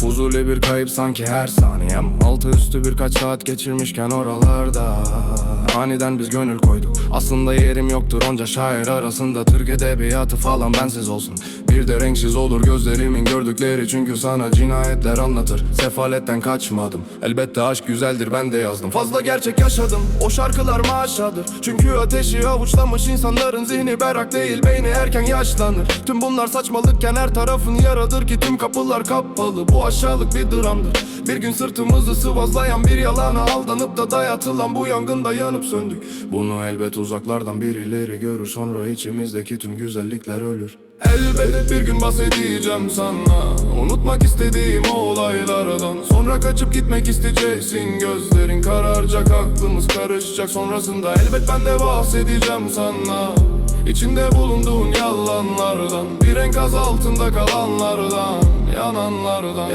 Fuzuli bir kayıp sanki her saniyem. Altı üstü birkaç saat geçirmişken oralarda aniden biz gönül koyduk. Aslında yerim yoktur onca şair arasında. Türk edebiyatı falan bensiz olsun. Bir de renksiz olur gözlerimin gördükleri. Çünkü sana cinayetler anlatır. Sefaletten kaçmadım. Elbette aşk güzeldir, ben de yazdım. Fazla gerçek yaşadım, o şarkılar maşadır. Çünkü ateşi avuçlamış insanların zihni berrak değil, beyni erken yaşlanır. Tüm bunlar saçmalıkken her tarafın yaradır ki tüm kapılar kapalı. Bu aşağılık bir dramdır. Bir gün sırtımızı sıvazlayan bir yalana aldanıp da dayatılan bu yangında yanıp söndük. Bunu elbet uzaklardan birileri görür, sonra içimizdeki tüm güzellikler ölür. Elbet bir gün bahsedeceğim sana, unutmak istediğim o olaylardan. Sonra kaçıp gitmek isteyeceksin, gözlerin kararacak, aklımız karışacak. Sonrasında elbet ben de bahsedeceğim sana, İçinde bulunduğun yalanlardan, bir enkaz altında kalanlardan, yananlardan,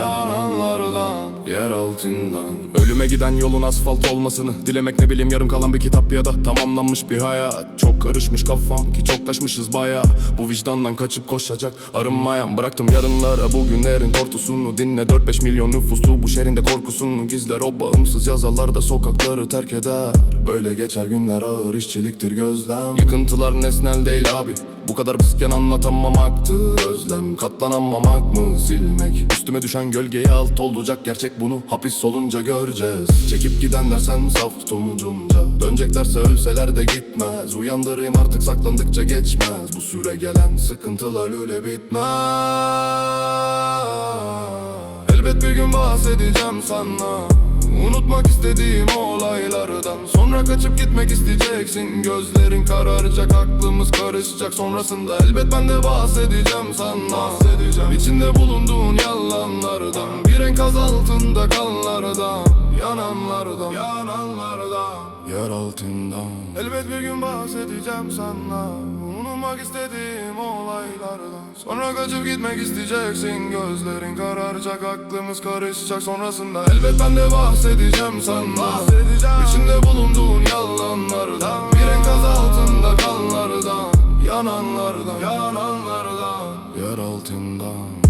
yer altından. Ölüme giden yolun asfalt olmasını dilemek, ne bileyim yarım kalan bir kitap ya da tamamlanmış bir hayat. Çok karışmış kafam ki çok taşmışız baya. Bu vicdandan kaçıp koşacak arınmayan, bıraktım yarınlara bugünlerin tortusunu. Dinle 4-5 milyon nüfuslu bu şehrinde korkusunu gizler. O bağımsız yazalarda sokakları terk eder. Böyle geçer günler, ağır işçiliktir gözlem. Yıkıntılar nesnel değil abi, bu kadar basitken anlatamamaktır özlem. Katlanamamak mı silmek, üstüme düşen gölgeye alt olacak gerçek, bunu hapis olunca göreceğiz. Çekip gidenler sen saf tutucunca, döneceklerse ölseler de gitmez. Uyandırayım artık saklandıkça geçmez, bu süre gelen sıkıntılar öyle bitmez. Elbet bir gün bahsedeceğim sana, unutmak istediğim o olaylardan. Sonra kaçıp gitmek isteyeceksin, gözlerin kararacak, aklımız karışacak. Sonrasında elbet ben de bahsedeceğim sana, İçinde bulunduğun yalanlardan, bir enkaz altında kalanlardan, yananlardan, yer altından. Elbet bir gün bahsedeceğim sana, unutmak istediğim olaylardan. Sonra kaçıp gitmek isteyeceksin, gözlerin kararacak, aklımız karışacak. Sonrasında elbet ben de bahsedeceğim sana, İçinde bulunduğun yalanlardan, bir enkaz altında kalanlardan, yananlardan, yer altından.